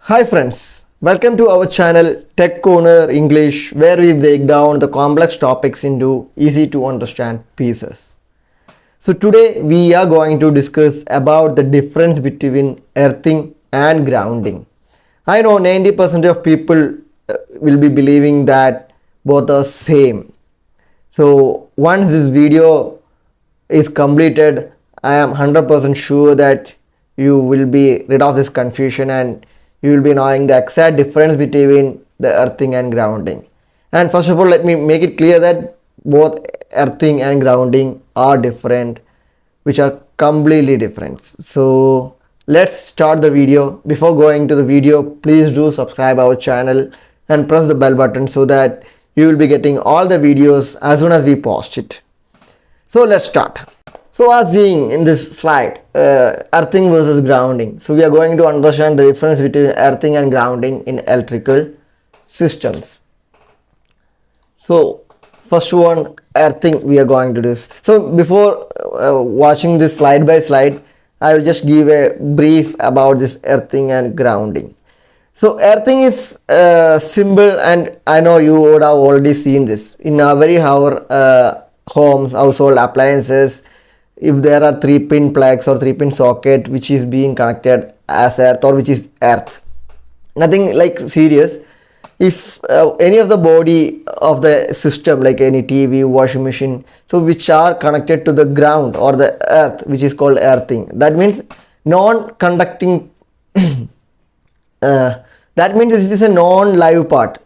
Hi friends, welcome to our channel TechCorner English, where we break down the complex topics into easy to understand pieces. So today we are going to discuss about the difference between earthing and grounding. I know 90% of people will be believing that both are same. So once this video is completed, I am 100% sure that you will be rid of this confusion and you will be knowing the exact difference between the earthing and grounding. And first of all, let me make it clear that both earthing and grounding are different, which are completely different. So let's start the video. Before going to the video, please do subscribe our channel and press the bell button so that you will be getting all the videos as soon as we post it. So let's start. So as seeing in this slide, earthing versus grounding. So we are going to understand the difference between earthing and grounding in electrical systems. So first one, earthing we are going to do. So before watching this slide by slide, I will just give a brief about this earthing and grounding. So earthing is simple, and I know you would have already seen this in our homes, household appliances. If there are 3-pin plugs or 3-pin socket which is being connected as earth or which is earth, nothing like serious. If any of the body of the system like any TV, washing machine, so which are connected to the ground or the earth, which is called earthing, that means non-conducting that means it is a non-live part.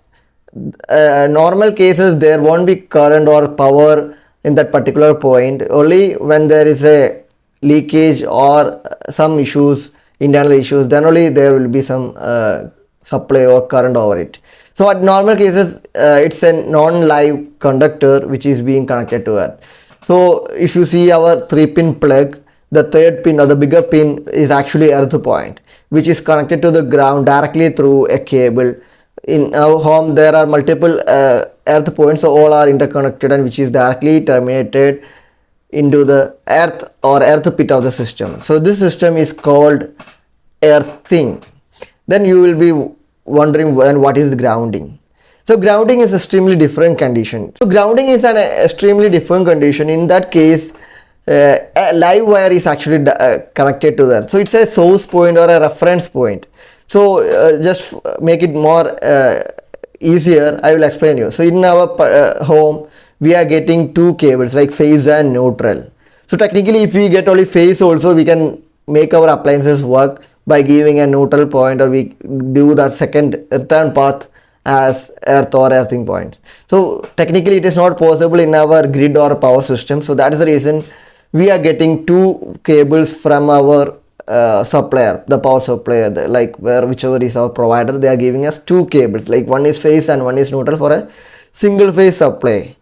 Normal cases there won't be current or power in that particular point. Only when there is a leakage or some issues, internal issues, then only there will be some supply or current over it. So at normal cases, it's a non-live conductor which is being connected to earth. So if you see our 3-pin plug, the third pin or the bigger pin is actually earth point, which is connected to the ground directly through a cable. In our home there are multiple earth points, so all are interconnected and which is directly terminated into the earth or earth pit of the system. So this system is called earthing. Then you will be wondering what is the grounding. So grounding is extremely different condition. So grounding is an extremely different condition. In that case, a live wire is actually connected to that. So it's a source point or a reference point. So just make it more easier, I will explain you. So in our home, we are getting two cables like phase and neutral. So technically, if we get only phase also, we can make our appliances work by giving a neutral point, or we do that second return path as earth or earthing point. So technically, it is not possible in our grid or power system. So that is the reason we are getting two cables from our supplier, the power supplier, like whichever is our provider, they are giving us two cables, like one is phase and one is neutral for a single phase supply.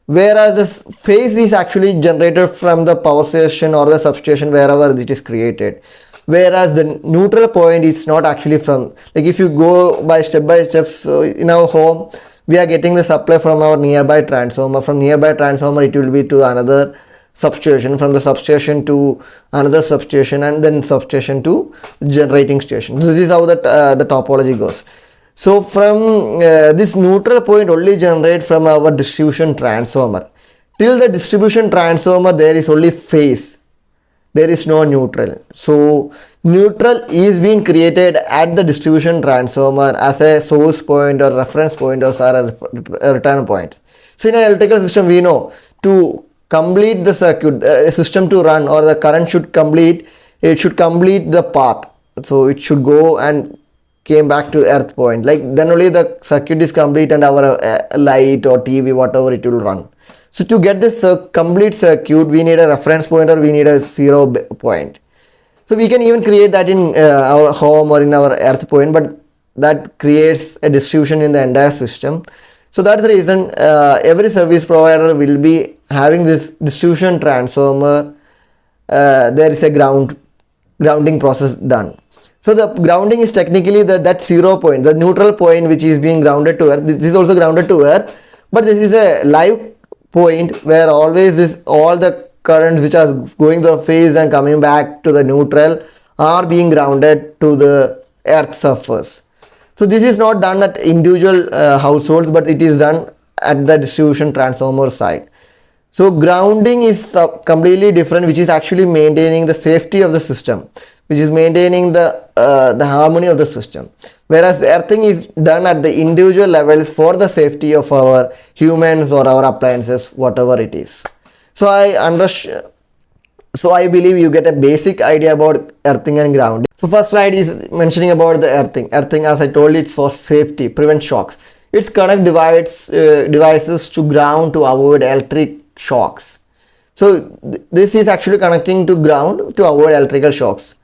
Whereas this phase is actually generated from the power station or the substation wherever it is created. Whereas the neutral point is not actually from, like if you go by steps, so in our home, we are getting the supply from our nearby transformer. From nearby transformer, it will be to another substation, from the substation to another substation, and then substation to generating station. So this is how the topology goes. So from this neutral point only generate from our distribution transformer. Till the distribution transformer, there is only phase, there is no neutral. So neutral is being created at the distribution transformer as a source point or reference point or a return point. So in an electrical system, we know to complete the circuit, system to run, or the current should complete, it should complete the path. So it should go and came back to earth point, like then only the circuit is complete and our light or TV, whatever, it will run. So to get this complete circuit, we need a reference point or we need a zero point. So we can even create that in our home or in our earth point, but that creates a distribution in the entire system. So that's the reason every service provider will be having this distribution transformer. There is a grounding process done. So the grounding is technically that 0 point, the neutral point which is being grounded to earth. This is also grounded to earth, but this is a live point where always all the currents which are going through phase and coming back to the neutral are being grounded to the earth surface. So this is not done at individual households, but it is done at the distribution transformer side. So grounding is completely different, which is actually maintaining the safety of the system, which is maintaining the harmony of the system. Whereas the earthing is done at the individual levels for the safety of our humans or our appliances, whatever it is. So I believe you get a basic idea about earthing and grounding. So first slide is mentioning about the earthing. Earthing, as I told you, it's for safety, prevent shocks. It's connect devices to ground to avoid electric shocks. So this is actually connecting to ground to avoid electrical shocks.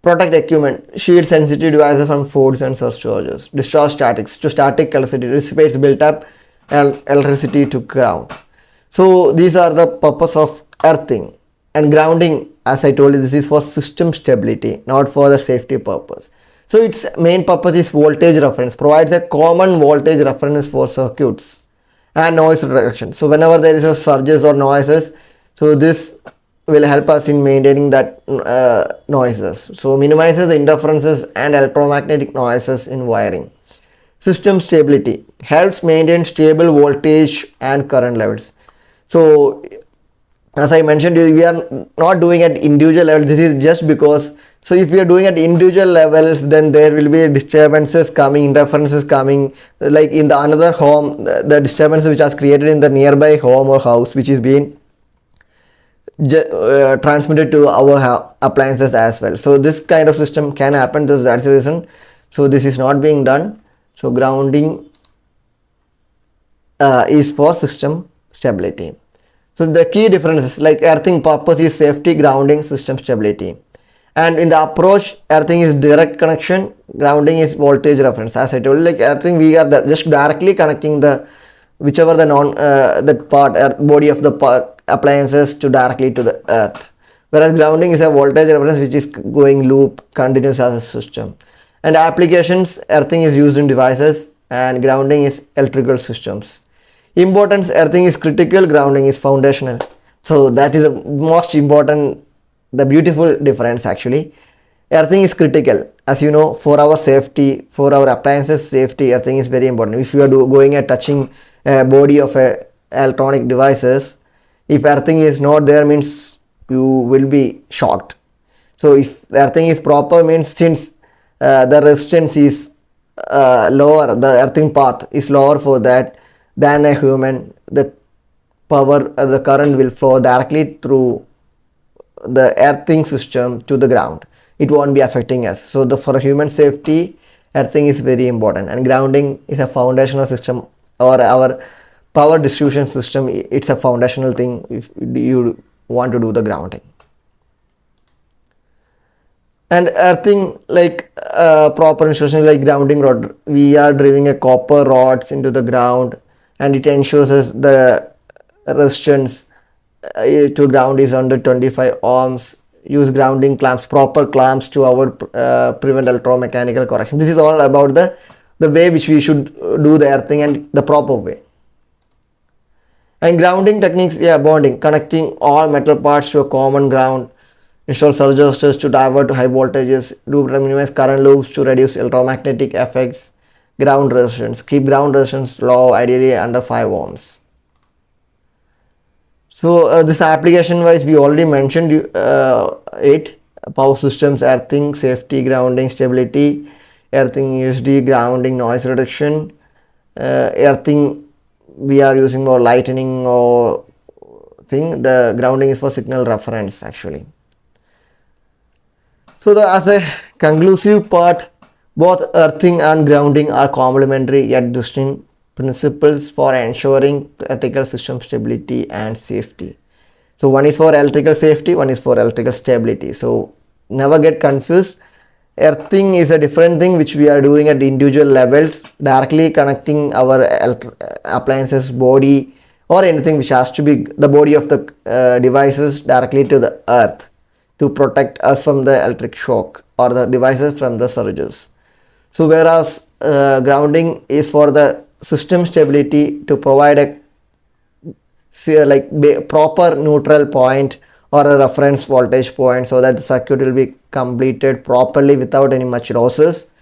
Protect equipment, shield sensitive devices from faults and surcharges. Discharge statics to static electricity, dissipates built up electricity to ground. So these are the purpose of earthing. And grounding, as I told you, this is for system stability, not for the safety purpose. So its main purpose is voltage reference, provides a common voltage reference for circuits and noise reduction. So whenever there is a surges or noises, so this will help us in maintaining that noises. So minimizes the interferences and electromagnetic noises in wiring. System stability helps maintain stable voltage and current levels. So as I mentioned, we are not doing at individual level. This is just because, so if we are doing at individual levels, then there will be disturbances coming, interferences coming, like in the another home, the disturbances which are created in the nearby home or house, which is being transmitted to our appliances as well. So this kind of system can happen. That's the reason. So this is not being done. So grounding is for system stability. So the key differences, like earthing purpose is safety, grounding, system stability. And in the approach, earthing is direct connection, grounding is voltage reference. As I told you, like earthing, we are just directly connecting the whichever the that part body of the appliances to directly to the earth. Whereas grounding is a voltage reference which is going loop continuous as a system. And applications, earthing is used in devices and grounding is electrical systems. Importance, earthing is critical, grounding is foundational. So that is the most important, the beautiful difference actually. Earthing is critical, as you know, for our safety, for our appliances safety. Earthing is very important. If you are going and touching a body of electronic devices, if earthing is not there, means you will be shocked. So if earthing is proper, means since the resistance is lower, the earthing path is lower for that than a human, the power, the current will flow directly through the earthing system to the ground. It won't be affecting us. So for human safety, earthing is very important, and grounding is a foundational system, or our power distribution system. It's a foundational thing if you want to do the grounding. And earthing, like proper instructions like grounding rod, we are driving a copper rods into the ground, and it ensures us the resistance to ground is under 25 ohms. Use grounding clamps, proper clamps to avoid prevent electromechanical correction. This is all about the way which we should do the earthing and the proper way. And grounding techniques, bonding, connecting all metal parts to a common ground. Install surges to divert to high voltages. Do minimize current loops to reduce electromagnetic effects. Ground resistance, keep ground resistance low, ideally under 5 ohms. So this application wise, we already mentioned it. Power systems, earthing, safety, grounding, stability, earthing USD, grounding, noise reduction. Earthing, we are using more lightning or thing. The grounding is for signal reference actually. So as a conclusive part, both earthing and grounding are complementary yet distinct principles for ensuring electrical system stability and safety. So one is for electrical safety, one is for electrical stability. So never get confused. Earthing is a different thing which we are doing at individual levels, directly connecting our appliances body or anything which has to be the body of the devices directly to the earth to protect us from the electric shock or the devices from the surges. So whereas grounding is for the system stability to provide a proper neutral point or a reference voltage point so that the circuit will be completed properly without any much losses.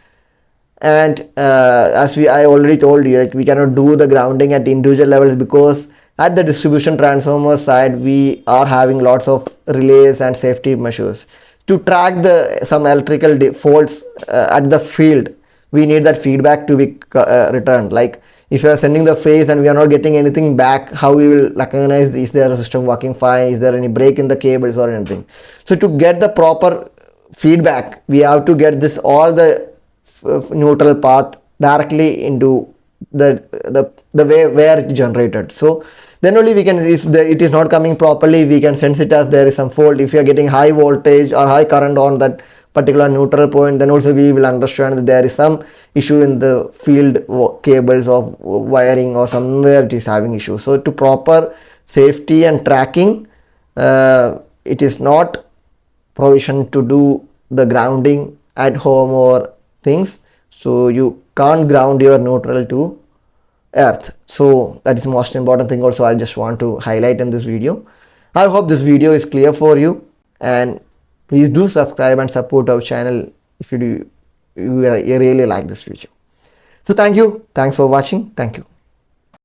And as I already told you, like, we cannot do the grounding at individual levels because at the distribution transformer side we are having lots of relays and safety measures to track the some electrical faults at the field. We need that feedback to be returned. Like, if you are sending the phase and we are not getting anything back, how we will recognize, is there a system working fine, is there any break in the cables or anything? So to get the proper feedback, we have to get this all the neutral path directly into the way where it generated. So then only we can, if it is not coming properly, we can sense it as there is some fault. If you are getting high voltage or high current on that particular neutral point, then also we will understand that there is some issue in the field cables of wiring or somewhere it is having issue. So to proper safety and tracking, it is not provision to do the grounding at home or things. So you can't ground your neutral to earth. So that is the most important thing also I just want to highlight in this video. I hope this video is clear for you, and please do subscribe and support our channel if you really like this video. So thank you. Thanks for watching. Thank you.